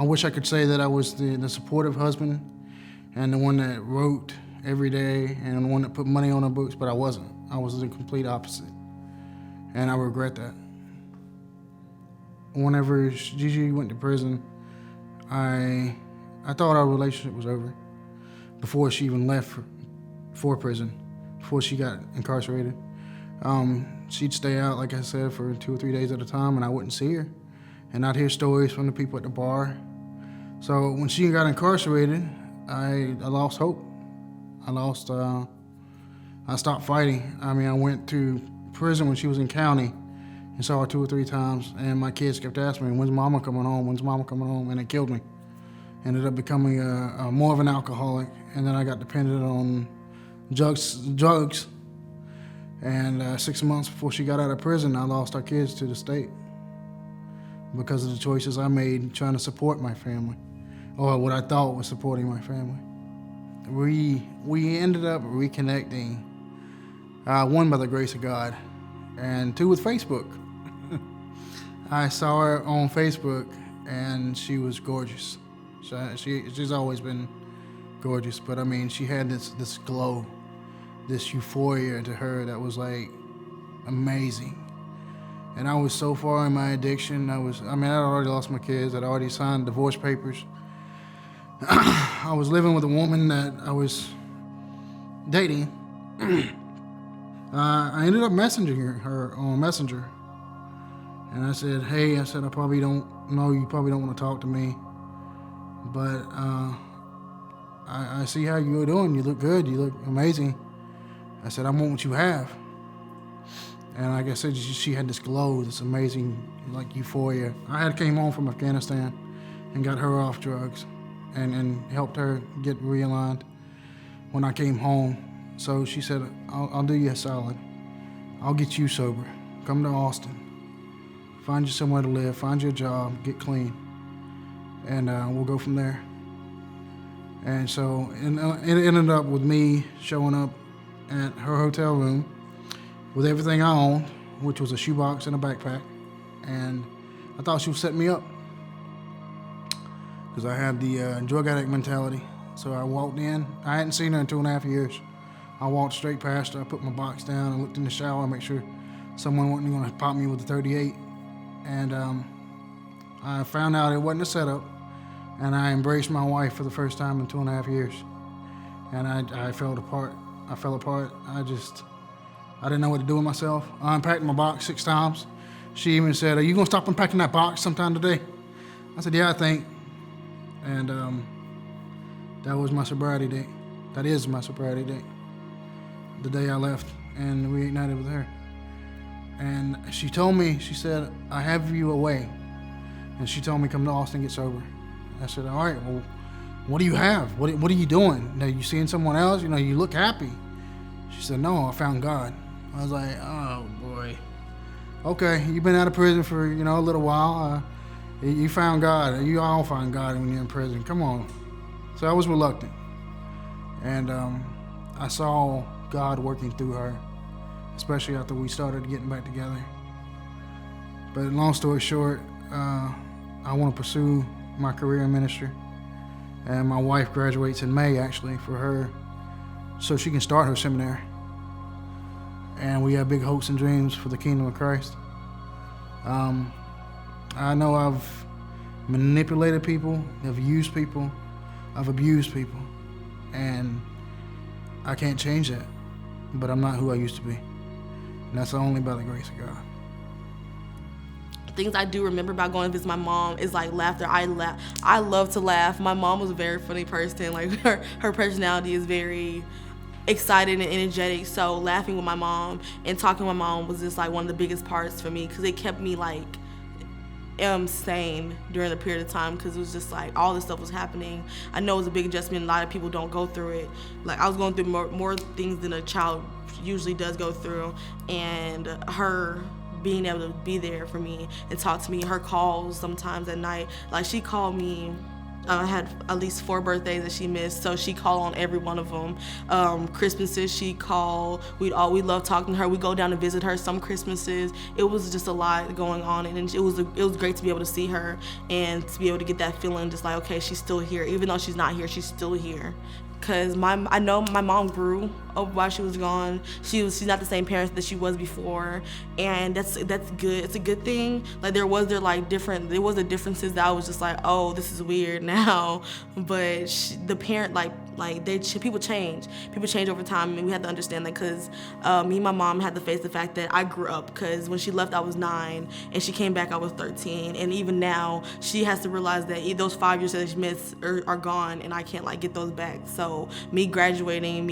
I wish I could say that I was the supportive husband and the one that wrote every day and the one that put money on the books, but I wasn't. I was the complete opposite. And I regret that. Whenever Gigi went to prison, I thought our relationship was over before she even left for prison, before she got incarcerated. She'd stay out, like I said, for 2 or 3 days at a time, and I wouldn't see her. And I'd hear stories from the people at the bar. So when she got incarcerated, I lost hope. I stopped fighting. I mean, I went to prison when she was in county and saw her 2 or 3 times, and my kids kept asking me, when's mama coming home, when's mama coming home, and it killed me. Ended up becoming more of an alcoholic, and then I got dependent on drugs. And 6 months before she got out of prison, I lost our kids to the state because of the choices I made trying to support my family, or what I thought was supporting my family. We ended up reconnecting, one by the grace of God, and 2 with Facebook. I saw her on Facebook, and she was gorgeous. She's always been gorgeous, but I mean, she had this glow, this euphoria to her that was like amazing. And I was so far in my addiction. I'd already lost my kids. I'd already signed divorce papers. I was living with a woman that I was dating. I ended up messaging her on Messenger. And I said, hey, I probably don't know, you probably don't want to talk to me, but I see how you're doing. You look good. You look amazing. I said, I want what you have. And like I said, she had this glow, this amazing like euphoria. I had came home from Afghanistan and got her off drugs and helped her get realigned when I came home. So she said, I'll do you a solid. I'll get you sober. Come to Austin. Find you somewhere to live. Find you a job. Get clean. And we'll go from there. And so it ended up with me showing up at her hotel room with everything I owned, which was a shoebox and a backpack. And I thought she was setting me up because I had the drug addict mentality. So I walked in. I hadn't seen her in 2.5 years. I walked straight past her. I put my box down and looked in the shower and make sure someone wasn't going to pop me with a 38. And I found out it wasn't a setup. And I embraced my wife for the first time in 2.5 years. And I fell apart. I didn't know what to do with myself. I unpacked my box 6 times. She even said, are you going to stop unpacking that box sometime today? I said, yeah, I think. And that was my sobriety date. That is my sobriety date. The day I left and reignited with her. And she told me, she said, I have you away. And she told me, come to Austin, get sober. I said, all right, well, what do you have? What are you doing? Are you seeing someone else? You look happy. She said, no, I found God. I was like, oh, boy. Okay, you've been out of prison for, a little while. You found God. You all find God when you're in prison. Come on. So I was reluctant. And I saw God working through her, especially after we started getting back together. But long story short, I want to pursue my career in ministry. And my wife graduates in May, actually, for her, so she can start her seminary. And we have big hopes and dreams for the kingdom of Christ. I know I've manipulated people, I've used people, I've abused people, and I can't change that. But I'm not who I used to be. And that's only by the grace of God. Things I do remember about going to visit my mom is like laughter. I love to laugh. My mom was a very funny person. Like her personality is very excited and energetic. So laughing with my mom and talking with my mom was just like one of the biggest parts for me because it kept me like sane during the period of time because it was just like all this stuff was happening. I know it was a big adjustment. A lot of people don't go through it. Like I was going through more things than a child usually does go through, and her being able to be there for me and talk to me, her calls sometimes at night. Like she called me had at least 4 birthdays that she missed, so she called on every one of them. Christmases, she called. We love talking to her. We go down to visit her some Christmases. It was just a lot going on, and it was great to be able to see her and to be able to get that feeling, just like, okay, she's still here. Even though she's not here, she's still here. Because I know my mom grew while she was gone. She's not the same parents that she was before, and that's good. It's a good thing. Like there was the differences that I was just like, oh, this is weird now. But the parent people change. People change over time, and we have to understand that. Because me and my mom had to face the fact that I grew up. Because when she left, I was 9, and she came back, I was 13. And even now, she has to realize that those 5 years that she missed are gone, and I can't get those back. So me graduating,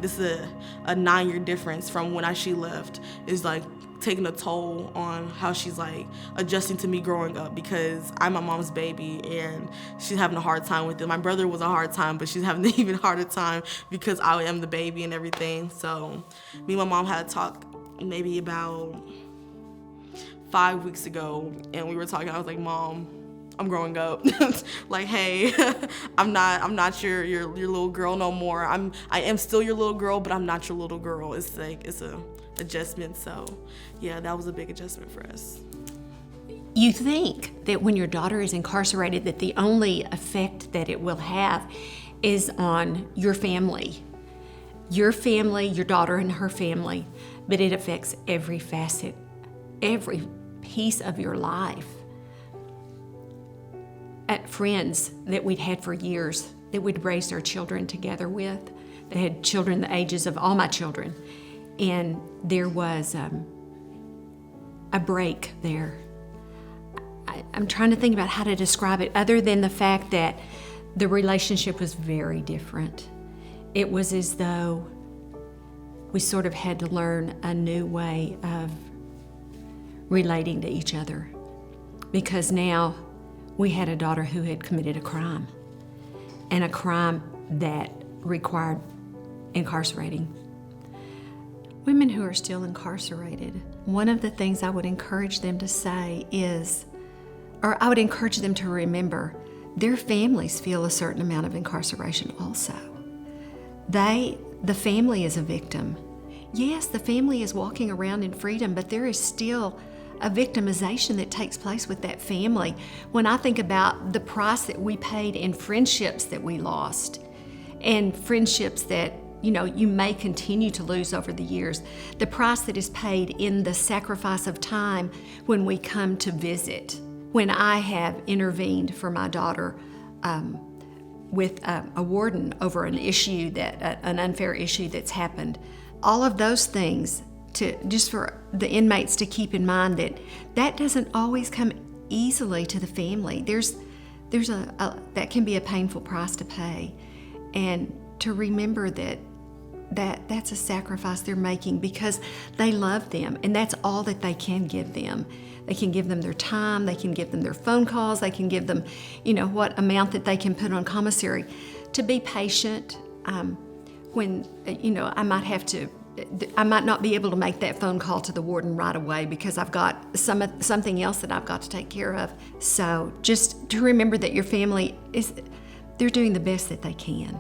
this is a 9-year difference from when she left is taking a toll on how she's adjusting to me growing up, because I'm my mom's baby and she's having a hard time with it. My brother was a hard time, but she's having an even harder time because I am the baby and everything. So me and my mom had a talk maybe about 5 weeks ago, and we were talking. I was like, Mom, I'm growing up. Hey, I'm not your little girl no more. I am still your little girl, but I'm not your little girl. It's a adjustment. So yeah, that was a big adjustment for us. You think that when your daughter is incarcerated that the only effect that it will have is on your family, your daughter and her family, but it affects every facet, every piece of your life. At friends that we'd had for years, that we'd raised our children together with, they had children the ages of all my children, and there was a break there. I'm trying to think about how to describe it other than the fact that the relationship was very different. It was as though we sort of had to learn a new way of relating to each other, because now we had a daughter who had committed a crime, and a crime that required incarcerating. Women who are still incarcerated, one of the things I would encourage them to say is, or I would encourage them to remember, their families feel a certain amount of incarceration also. The family is a victim. Yes, the family is walking around in freedom, but there is still a victimization that takes place with that family. When I think about the price that we paid in friendships that we lost, and friendships that you may continue to lose over the years, the price that is paid in the sacrifice of time when we come to visit. When I have intervened for my daughter with a warden over an issue an unfair issue that's happened, all of those things, just for the inmates to keep in mind that doesn't always come easily to the family. There's that can be a painful price to pay, and to remember that's a sacrifice they're making because they love them, and that's all that they can give them. They can give them their time, they can give them their phone calls, they can give them, what amount that they can put on commissary. To be patient when, I might not be able to make that phone call to the warden right away because I've got something else that I've got to take care of. So just to remember that your family they're doing the best that they can.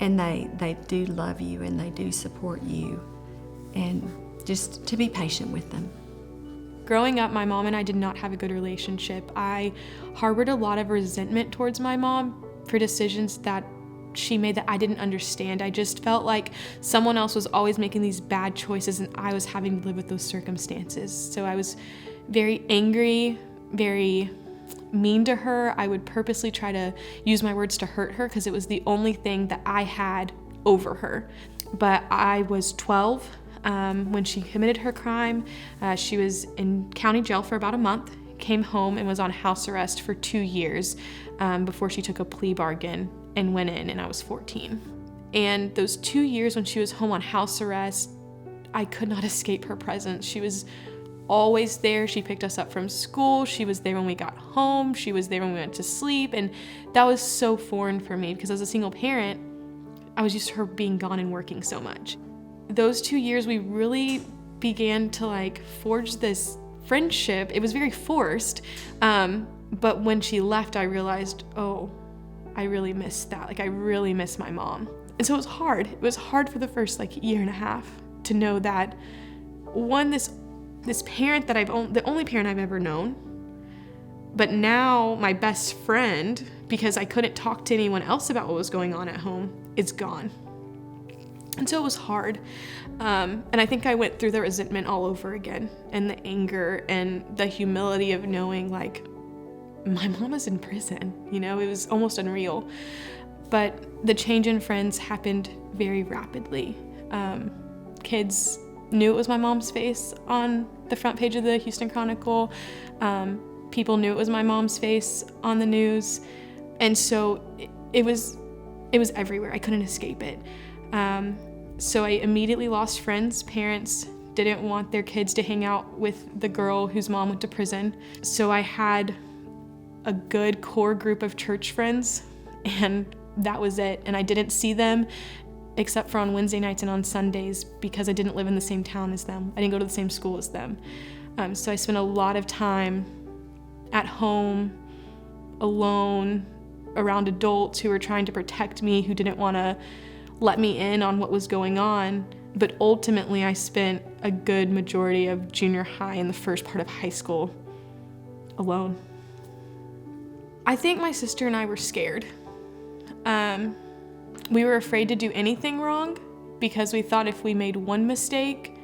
And they do love you and they do support you. And just to be patient with them. Growing up, my mom and I did not have a good relationship. I harbored a lot of resentment towards my mom for decisions that she made that I didn't understand. I just felt like someone else was always making these bad choices and I was having to live with those circumstances. So I was very angry, very mean to her. I would purposely try to use my words to hurt her because it was the only thing that I had over her. But I was 12 when she committed her crime. She was in county jail for about a month, came home and was on house arrest for 2 years before she took a plea bargain and went in, and I was 14. And those 2 years when she was home on house arrest, I could not escape her presence. She was always there. She picked us up from school. She was there when we got home. She was there when we went to sleep. And that was so foreign for me because as a single parent, I was used to her being gone and working so much. Those 2 years, we really began to forge this friendship. It was very forced. But when she left, I realized, oh, I really missed that. Like, I really miss my mom. And so it was hard. It was hard for the first year and a half to know that, one, this parent that the only parent I've ever known, but now my best friend, because I couldn't talk to anyone else about what was going on at home, is gone. And so it was hard. And I think I went through the resentment all over again, and the anger and the humility of knowing my mom is in prison. It was almost unreal. But the change in friends happened very rapidly. Kids knew it was my mom's face on the front page of the Houston Chronicle. People knew it was my mom's face on the news. And so it was everywhere. I couldn't escape it. So I immediately lost friends. Parents didn't want their kids to hang out with the girl whose mom went to prison. So I had a good core group of church friends, and that was it. And I didn't see them except for on Wednesday nights and on Sundays, because I didn't live in the same town as them. I didn't go to the same school as them. So I spent a lot of time at home, alone, around adults who were trying to protect me, who didn't want to let me in on what was going on. But ultimately, I spent a good majority of junior high and the first part of high school alone. I think my sister and I were scared. We were afraid to do anything wrong because we thought if we made one mistake,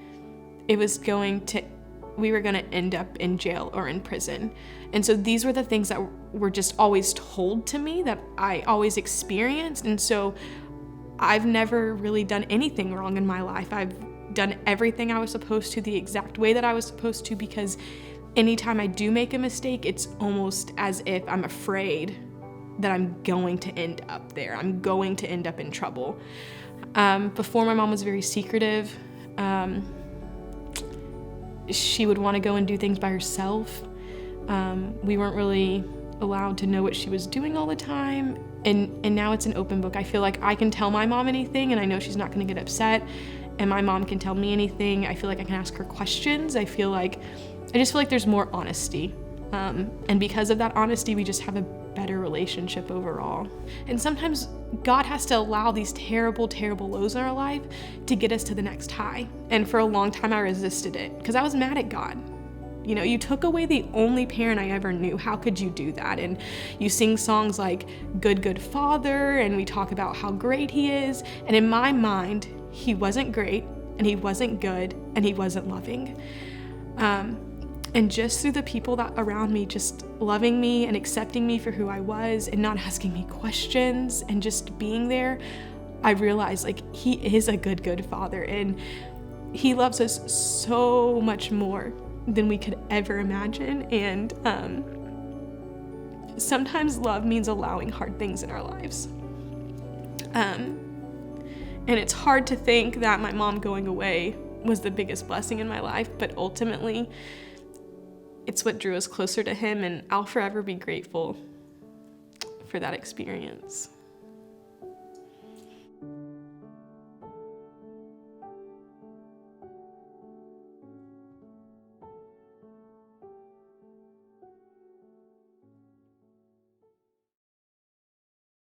we were going to end up in jail or in prison. And so these were the things that were just always told to me, that I always experienced. And so I've never really done anything wrong in my life. I've done everything I was supposed to the exact way that I was supposed to, because anytime I do make a mistake, it's almost as if I'm afraid that I'm going to end up there. I'm going to end up in trouble. Before, my mom was very secretive. She would want to go and do things by herself. We weren't really allowed to know what she was doing all the time. And now it's an open book. I feel like I can tell my mom anything and I know she's not going to get upset. And my mom can tell me anything. I feel like I can ask her questions. I just feel like there's more honesty. And because of that honesty, we just have a better relationship overall. And sometimes God has to allow these terrible, terrible lows in our life to get us to the next high. And for a long time, I resisted it because I was mad at God. You took away the only parent I ever knew. How could you do that? And you sing songs like Good, Good Father, and we talk about how great he is. And in my mind, he wasn't great, and he wasn't good, and he wasn't loving. And just through the people that around me just loving me and accepting me for who I was and not asking me questions and just being there, I realized he is a good, good father, and he loves us so much more than we could ever imagine. And sometimes love means allowing hard things in our lives. And it's hard to think that my mom going away was the biggest blessing in my life, but ultimately it's what drew us closer to him, and I'll forever be grateful for that experience.